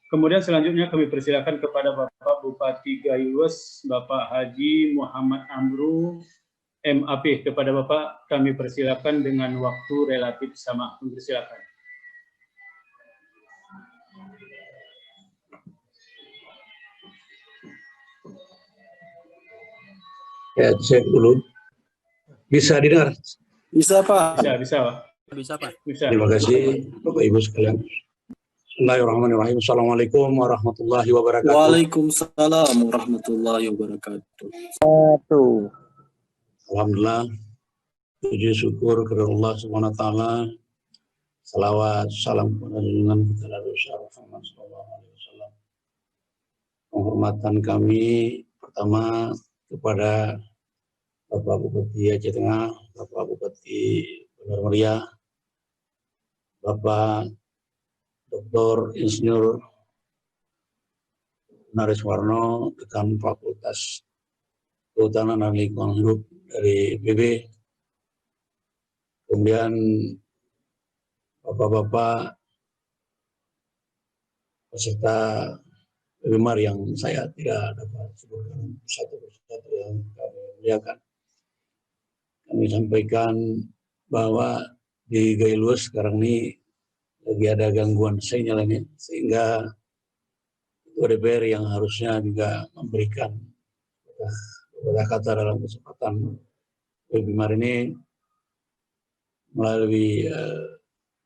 Kemudian selanjutnya kami persilakan kepada Bapak Bupati Gayo, Bapak Haji Muhammad Amru, MAP. Kepada Bapak kami persilakan dengan waktu relatif sama. Persilakan. Ya, cek dulu. Bisa didengar? Bisa, Pak. Bisa, Pak. Bisa, Pak. Bisa. Terima kasih, Bapak Ibu sekalian. Bismillahirrahmanirrahim. Assalamualaikum warahmatullahi wabarakatuh. Waalaikumsalam warahmatullahi wabarakatuh. Alhamdulillah, puji syukur kepada Allah Subhanahu wa taala. Salawat, salam kepada junjungan kita Nabi Muhammad sallallahu alaihi wasallam. Penghormatan kami pertama kepada Bapak Bupati Aceh Tengah, Bapak Bupati Bandar Meriah, Bapak Dr. Insinyur Nariswarno, Dekan Fakultas Kehutanan dan Lingkungan Hidup dari BB, kemudian Bapak-bapak peserta webinar yang saya tidak dapat sebutkan satu persatu yang kami muliakan. Kami sampaikan bahwa di Gayo sekarang ini lagi ada gangguan sinyal ini, sehingga Ketua DPR yang harusnya juga memberikan kata dalam kesempatan webinar ini melalui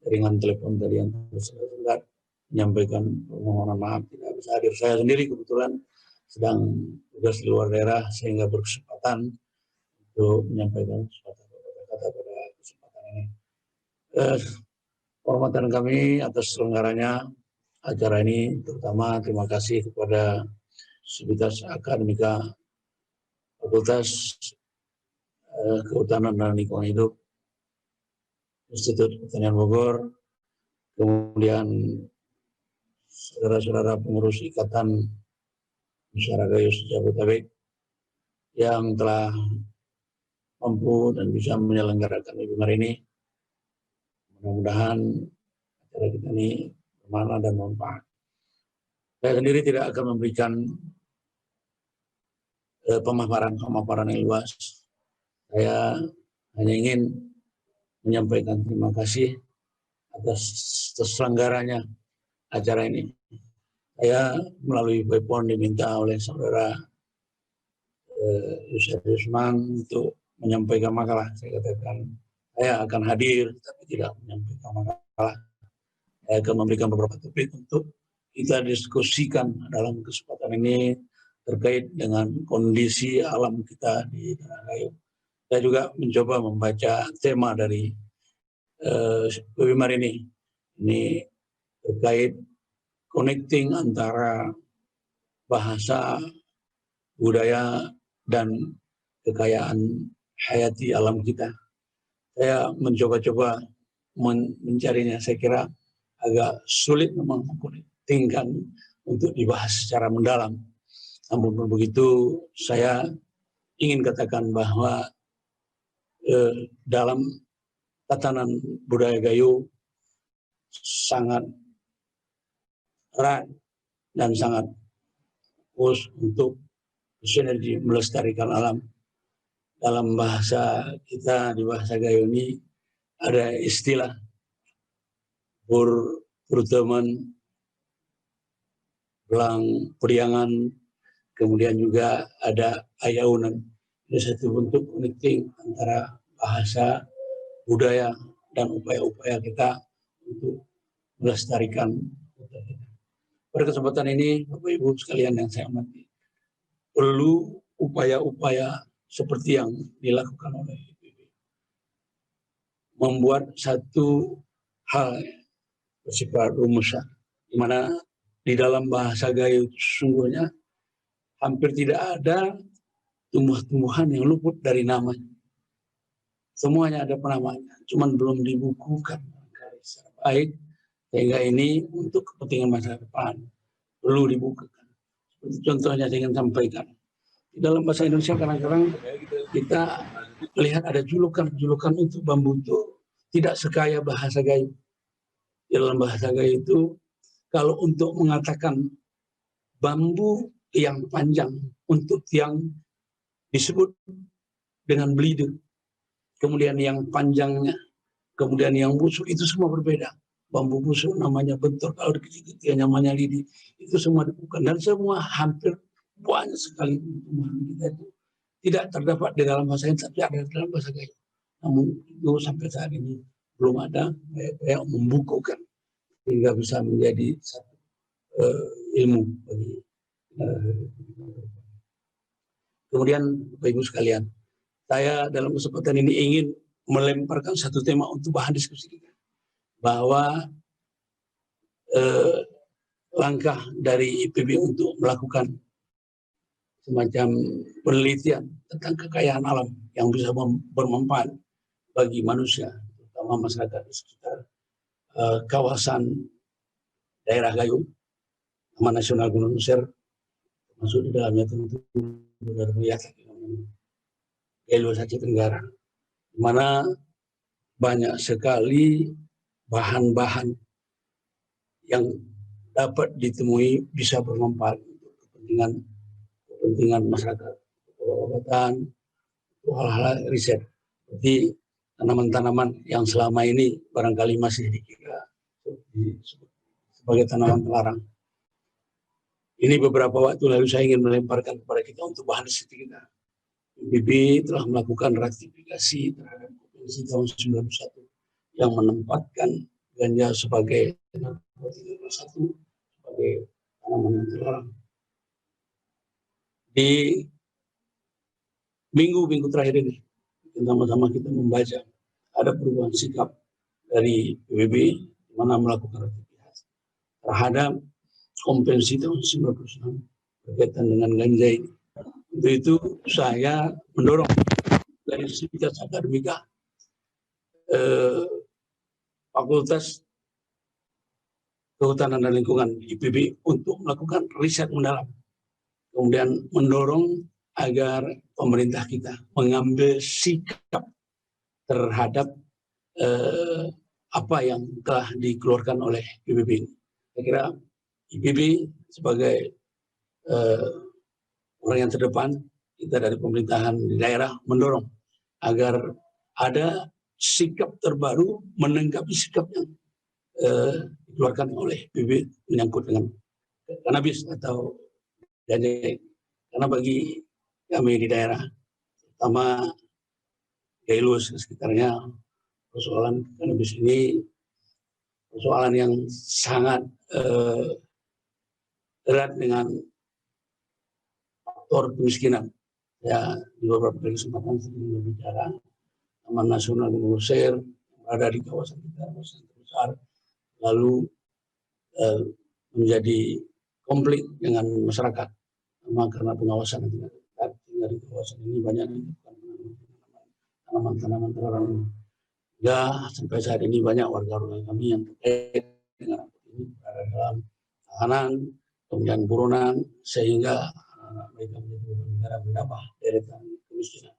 jaringan telepon tadi yang tersendat, menyampaikan permohonan maaf tidak bisa hadir. Saya sendiri kebetulan sedang tugas di luar daerah sehingga berkesempatan untuk menyampaikan kata-kata pada kesempatan ini. Penghormatan kami atas selenggaranya acara ini, terutama terima kasih kepada Sivitas Akademika Fakultas Kehutanan dan Lingkungan Hidup Institut Pertanian Bogor, kemudian saudara-saudara pengurus Ikatan Masyarakat Gayo Jabodetabek yang telah mampu dan bisa menyelenggarakan webinar ini. Mudah-mudahan acara kita ini bermakna dan bermanfaat. Saya sendiri tidak akan memberikan pemaparan yang luas. Saya hanya ingin menyampaikan terima kasih atas terselenggaranya acara ini. Saya melalui telepon diminta oleh saudara Yusuf Yusman untuk menyampaikan makalah. Saya katakan saya akan hadir tapi tidak menyampaikan makalah. Saya akan memberikan beberapa topik untuk kita diskusikan dalam kesempatan ini terkait dengan kondisi alam kita di Tanah Gayo. Saya juga mencoba membaca tema dari webinar ini. Ini terkait connecting antara bahasa, budaya, dan kekayaan hayati alam kita. Saya mencoba-coba mencarinya. Saya kira agak sulit memang mengconnectingkan untuk dibahas secara mendalam. Namun begitu, saya ingin katakan bahwa dalam tatanan budaya Gayo sangat erat dan sangat fokus untuk sinergi melestarikan alam. Dalam bahasa kita, di bahasa Gayo ini ada istilah berteman, belang periangan, kemudian juga ada ayaunan. Ini satu bentuk connecting antara bahasa, budaya, dan upaya-upaya kita untuk melestarikan kota kita. Pada kesempatan ini, Bapak Ibu sekalian yang saya hormati, perlu upaya-upaya seperti yang dilakukan oleh IPB. Membuat satu hal bersifat rumusan, di mana di dalam bahasa Gayo sesungguhnya hampir tidak ada tumbuh-tumbuhan yang luput dari namanya. Semuanya ada penamanya, cuman belum dibukukan secara baik, sehingga ini untuk kepentingan masa depan perlu dibukukan. Seperti contohnya saya ingin sampaikan, di dalam bahasa Indonesia kadang-kadang kita lihat ada julukan untuk bambu itu tidak sekaya bahasa Gayo. Di dalam bahasa Gayo itu kalau untuk mengatakan bambu yang panjang untuk tiang disebut dengan belidu, kemudian yang panjangnya, kemudian yang busuk, itu semua berbeda. Bambu busuk namanya bentor, kalau dikit-dikit tiang namanya lidi, itu semua bukan. Dan semua hampir banyak sekali tumbuhan kita itu tidak terdapat di dalam bahasa Indonesia, tapi ada di dalam bahasa Gayo. Namun itu sampai saat ini belum ada yang membukukan hingga bisa menjadi satu ilmu bagi kemudian Bapak Ibu sekalian, saya dalam kesempatan ini ingin melemparkan satu tema untuk bahan diskusi kita, bahwa langkah dari IPB untuk melakukan semacam penelitian tentang kekayaan alam yang bisa bermanfaat bagi manusia, terutama masyarakat di sekitar kawasan daerah Gayo, Taman Nasional Gunung Ser, masuk di dalamnya tentu benar melihat Gayo Asia Tenggara, di mana banyak sekali bahan-bahan yang dapat ditemui bisa bermanfaat untuk kepentingan masyarakat, pengobatan, hal-hal riset, seperti tanaman-tanaman yang selama ini barangkali masih dikira sebagai tanaman terlarang. Ini beberapa waktu lalu saya ingin melemparkan kepada kita untuk bahan diskusi kita. PBB telah melakukan ratifikasi terhadap Konvensi tahun 91 yang menempatkan ganja sebagai narkotika kelas 1 sebagai tanaman yang terlarang. Di minggu-minggu terakhir ini, sama-sama kita membaca ada perubahan sikap dari PBB di mana melakukan ratifikasi terhadap Konvensi tahun 96 berkaitan dengan ganja ini. Untuk itu saya mendorong dari Sivitas Akademika Fakultas Kehutanan dan Lingkungan IPB untuk melakukan riset mendalam. Kemudian mendorong agar pemerintah kita mengambil sikap terhadap apa yang telah dikeluarkan oleh PBB. Saya kira IPB sebagai orang yang terdepan, kita dari pemerintahan di daerah mendorong agar ada sikap terbaru menanggapi sikap yang dikeluarkan oleh PBB menyangkut dengan kanabis atau ganja. Karena bagi kami di daerah, terutama Gayo sekitarnya, persoalan kanabis ini persoalan yang sangat erat dengan faktor kemiskinan. Ya, di beberapa kali kesempatan saya berbicara Taman Nasional Gunung Ser berada di kawasan kita, kawasan terbesar, lalu menjadi konflik dengan masyarakat, karena pengawasan yang tidak ketat. Sehingga di kawasan ini banyak tanaman-tanaman terlarang. Ya, sampai saat ini banyak warga-warga kami yang terkait dengan ini berada dalam tahanan, kemudian buronan, sehingga mereka menjadi negara menambah deretan kemiskinan.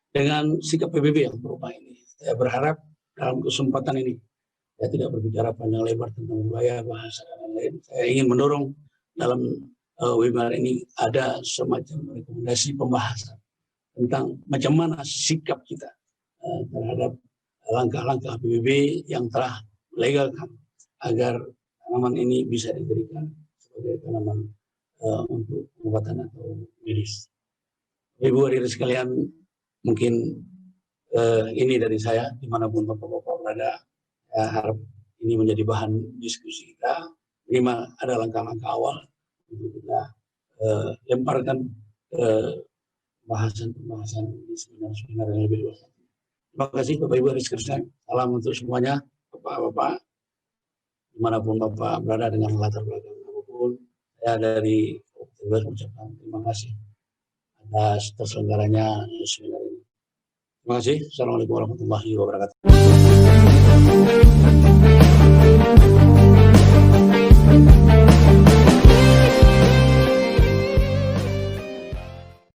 Dengan sikap PBB yang berupa ini, saya berharap dalam kesempatan ini, saya tidak berbicara panjang lebar tentang budaya, bahasa, dan lain-lain. Saya ingin mendorong dalam webinar ini ada semacam rekomendasi pembahasan tentang macam mana sikap kita terhadap langkah-langkah PBB yang telah melegalkan agar tanaman ini bisa diberikan sebagai tanaman untuk pengobatan atau medis. Ibu hadirin sekalian, mungkin ini dari saya, dimanapun Bapak-Bapak berada, saya harap ini menjadi bahan diskusi kita. Minimal ada langkah-langkah awal untuk kita lemparkan bahasan-bahasan di seminar-seminar yang lebih luas. Terima kasih Bapak Ibu hadirin sekalian. Salam untuk semuanya, Bapak-Bapak, dimanapun Bapak berada dengan latar belakang apapun. Saya dari Oktober mengucapkan terima kasih atas terselenggaranya seminar ini. Terima kasih. Assalamualaikum warahmatullahi wabarakatuh.